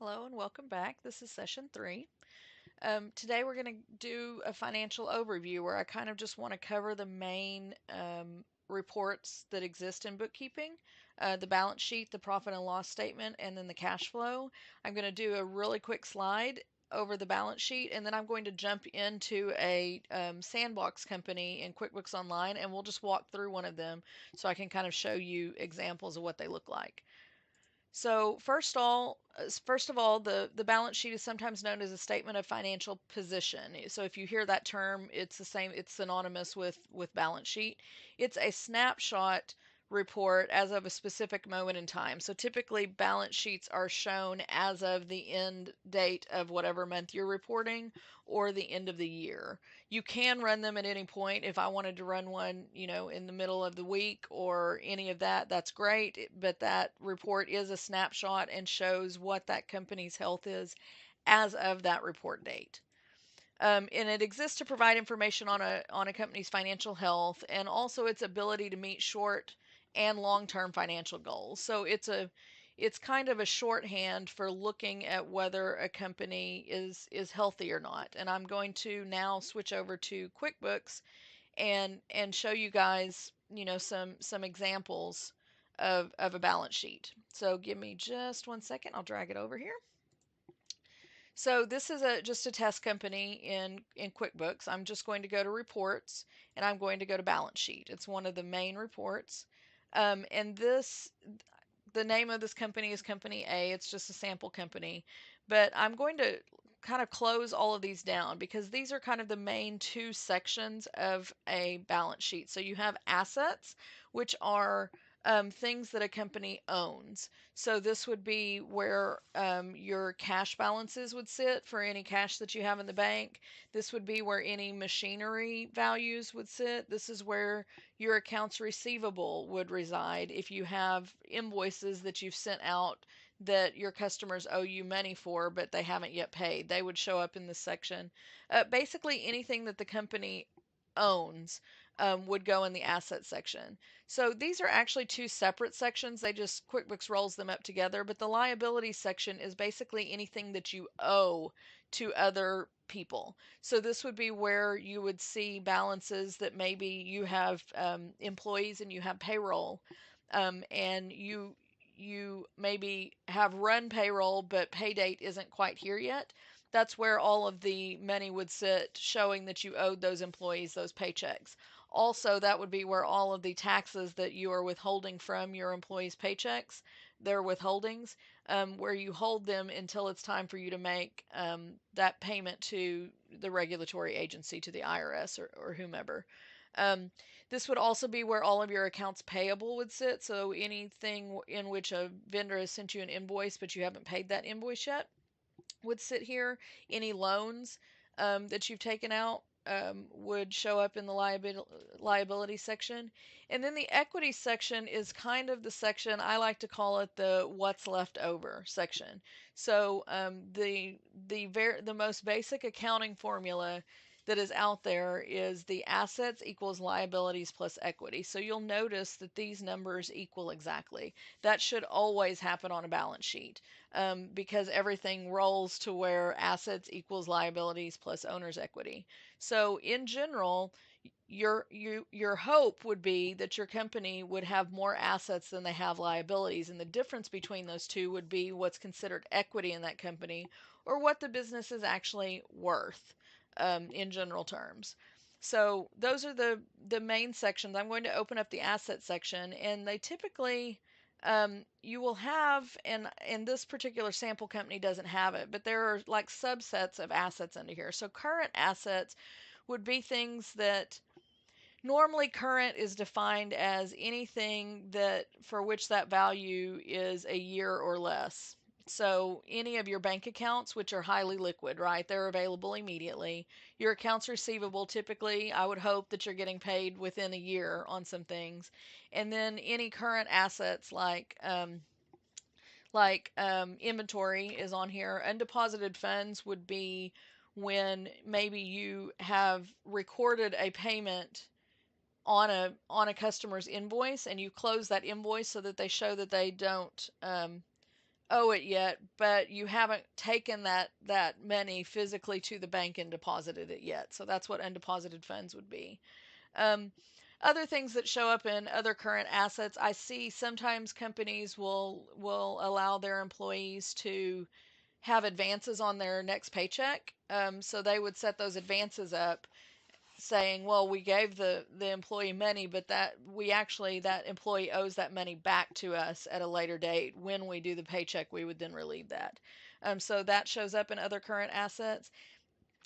Hello and welcome back. This is session 3. Today we're going to do a financial overview where I kind of just want to cover the main reports that exist in bookkeeping, the balance sheet, the profit and loss statement, and then the cash flow. I'm going to do a really quick slide over the balance sheet, and then I'm going to jump into a sandbox company in QuickBooks Online, and we'll just walk through one of them so I can kind of show you examples of what they look like. So first of all, the balance sheet is sometimes known as a statement of financial position. So if you hear that term, it's the same, it's synonymous with balance sheet. It's a snapshot report as of a specific moment in time. So typically balance sheets are shown as of the end date of whatever month you're reporting or the end of the year. You can run them at any point. If I wanted to run one, in the middle of the week or any of that, that's great. But that report is a snapshot and shows what that company's health is as of that report date. And it exists to provide information on a company's financial health and also its ability to meet short and long-term financial goals. So it's kind of a shorthand for looking at whether a company is healthy or not. And I'm going to now switch over to QuickBooks and show you guys, some examples of a balance sheet. So give me just 1 second. I'll drag it over here. So this is just a test company in QuickBooks. I'm just going to go to reports and I'm going to go to balance sheet. It's one of the main reports. And the name of this company is Company A. It's just a sample company. But I'm going to kind of close all of these down because these are kind of the main two sections of a balance sheet. So you have assets, which are things that a company owns. So this would be where your cash balances would sit for any cash that you have in the bank. This would be where any machinery values would sit. This is where your accounts receivable would reside if you have invoices that you've sent out that your customers owe you money for, but they haven't yet paid. They would show up in this section. Basically, anything that the company owns would go in the asset section. So these are actually two separate sections. They just QuickBooks rolls them up together. But the liability section is basically anything that you owe to other people. So this would be where you would see balances that maybe you have employees and you have payroll, and you maybe have run payroll, but pay date isn't quite here yet. That's where all of the money would sit, showing that you owed those employees those paychecks. Also, that would be where all of the taxes that you are withholding from your employees' paychecks, their withholdings, where you hold them until it's time for you to make that payment to the regulatory agency, to the IRS or whomever. Um, this would also be where all of your accounts payable would sit. So anything in which a vendor has sent you an invoice, but you haven't paid that invoice yet, would sit here. Any loans that you've taken out would show up in the liability section. And then the equity section is kind of the section, I like to call it the what's left over section. So the most basic accounting formula that is out there is the assets equals liabilities plus equity. So you'll notice that these numbers equal exactly. That should always happen on a balance sheet, because everything rolls to where assets equals liabilities plus owner's equity. So in general, your hope would be that your company would have more assets than they have liabilities, and the difference between those two would be what's considered equity in that company or what the business is actually worth, in general terms. So those are the main sections. I'm going to open up the asset section, and they typically, you will have, and this particular sample company doesn't have it, but there are like subsets of assets under here. So current assets would be things that normally current is defined as anything that for which that value is a year or less. So any of your bank accounts, which are highly liquid, right? They're available immediately. Your accounts receivable, typically, I would hope that you're getting paid within a year on some things. And then any current assets inventory is on here. Undeposited funds would be when maybe you have recorded a payment on a customer's invoice and you close that invoice so that they show that they don't owe it yet, but you haven't taken that money physically to the bank and deposited it yet. So that's what undeposited funds would be. Um, Other things that show up in other current assets, I see sometimes companies will allow their employees to have advances on their next paycheck. So they would set those advances up saying, well, we gave the employee money, but that employee owes that money back to us at a later date. When we do the paycheck, we would then relieve that. So that shows up in other current assets.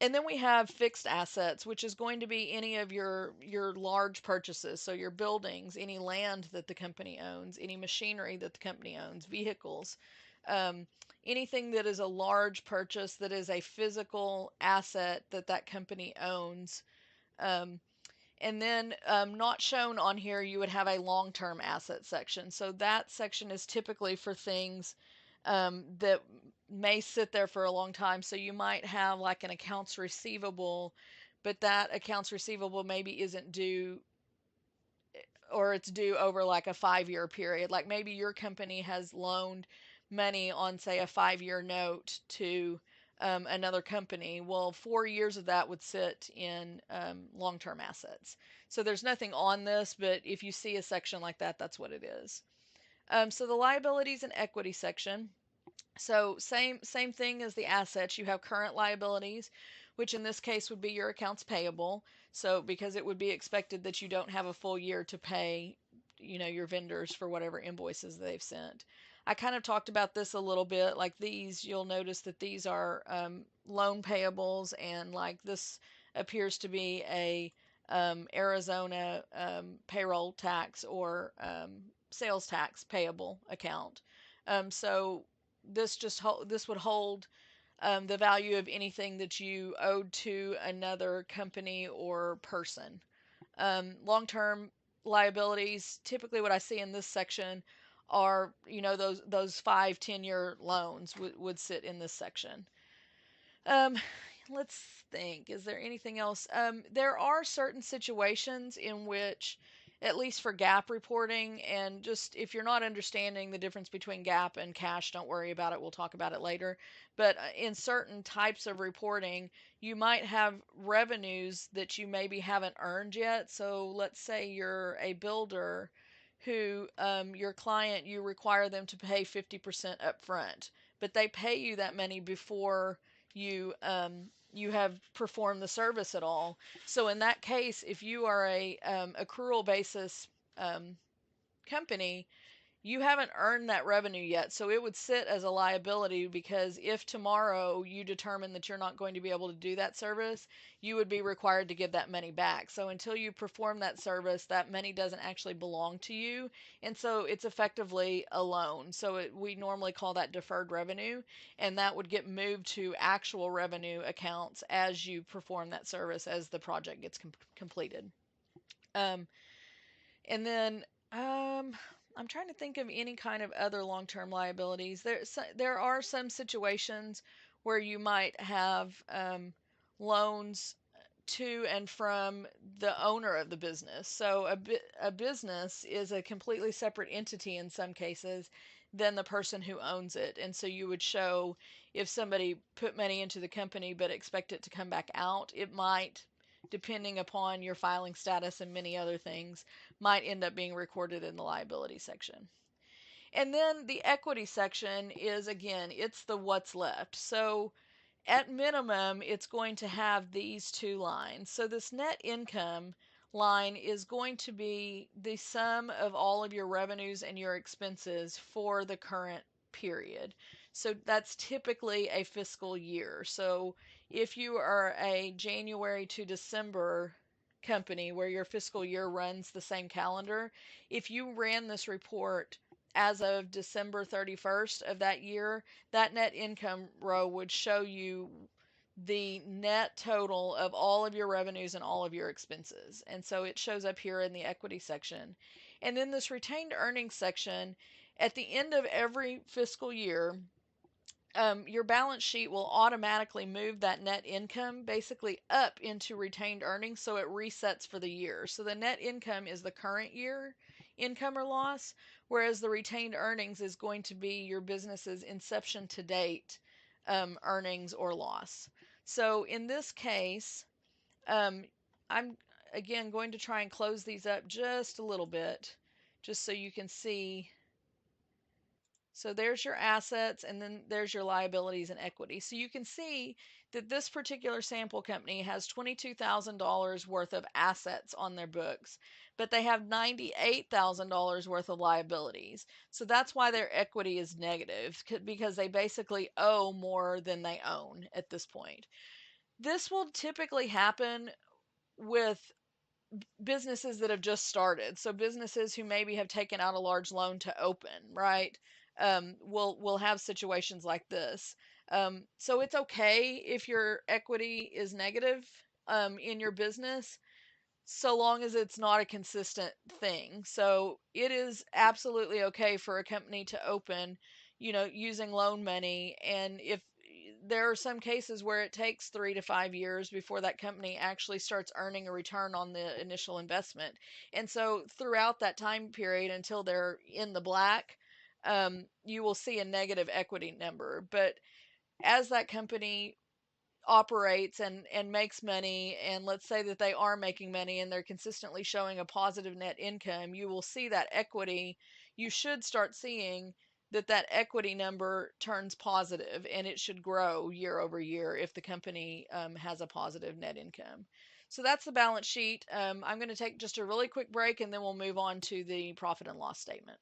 And then we have fixed assets, which is going to be any of your large purchases. So your buildings, any land that the company owns, any machinery that the company owns, vehicles, um, anything that is a large purchase that is a physical asset that that company owns. Um, and then not shown on here, you would have a long-term asset section. So that section is typically for things that may sit there for a long time. So you might have like an accounts receivable, but that accounts receivable maybe isn't due, or it's due over like a 5-year period. Like maybe your company has loaned money on, say, a 5-year note to another company. Well, 4 years of that would sit in long term assets. So there's nothing on this, but if you see a section like that, that's what it is. So the liabilities and equity section. So same thing as the assets. You have current liabilities, which in this case would be your accounts payable. So because it would be expected that you don't have a full year to pay, your vendors for whatever invoices they've sent. I kind of talked about this a little bit. Like these, you'll notice that these are loan payables, and like this appears to be a Arizona payroll tax or sales tax payable account. So this would hold the value of anything that you owed to another company or person. Long-term liabilities, typically what I see in this section are, those 5-10 year loans would sit in this section. Um, let's think. Is there anything else? There are certain situations in which, at least for GAAP reporting, and just if you're not understanding the difference between GAAP and cash, don't worry about it. We'll talk about it later. But in certain types of reporting, you might have revenues that you maybe haven't earned yet. So let's say you're a builder who, your client, you require them to pay 50% upfront, but they pay you that money before you have performed the service at all. So in that case, if you are a accrual basis um, company, you haven't earned that revenue yet. So it would sit as a liability, because if tomorrow you determine that you're not going to be able to do that service, you would be required to give that money back. So until you perform that service, that money doesn't actually belong to you. And so it's effectively a loan. So we normally call that deferred revenue, and that would get moved to actual revenue accounts as you perform that service, as the project gets completed. Um, and then I'm trying to think of any kind of other long-term liabilities. There are some situations where you might have loans to and from the owner of the business. So a business is a completely separate entity in some cases than the person who owns it. And so you would show, if somebody put money into the company but expect it to come back out, it might, depending upon your filing status and many other things, might end up being recorded in the liability section. And then the equity section is, again, it's the what's left. So at minimum, it's going to have these two lines. So this net income line is going to be the sum of all of your revenues and your expenses for the current period. So that's typically a fiscal year. So if you are a January to December company where your fiscal year runs the same calendar, if you ran this report as of December 31st of that year, that net income row would show you the net total of all of your revenues and all of your expenses. And so it shows up here in the equity section. And then this retained earnings section, at the end of every fiscal year, your balance sheet will automatically move that net income basically up into retained earnings, so it resets for the year. So the net income is the current year. income or loss, whereas the retained earnings is going to be your business's inception to date earnings or loss. So in this case, um, I'm again going to try and close these up just a little bit, just so you can see. So there's your assets, and then there's your liabilities and equity. So you can see that this particular sample company has $22,000 worth of assets on their books, but they have $98,000 worth of liabilities. So that's why their equity is negative, because they basically owe more than they own at this point. This will typically happen with businesses that have just started. So businesses who maybe have taken out a large loan to open, right? Will have situations like this. So it's okay if your equity is negative in your business, so long as it's not a consistent thing. So it is absolutely okay for a company to open, using loan money. And if there are some cases where it takes 3 to 5 years before that company actually starts earning a return on the initial investment. And so throughout that time period until they're in the black, you will see a negative equity number. But as that company operates and makes money, and let's say that they are making money and they're consistently showing a positive net income, you will see that equity. You should start seeing that equity number turns positive, and it should grow year over year if the company has a positive net income. So that's the balance sheet. I'm going to take just a really quick break, and then we'll move on to the profit and loss statement.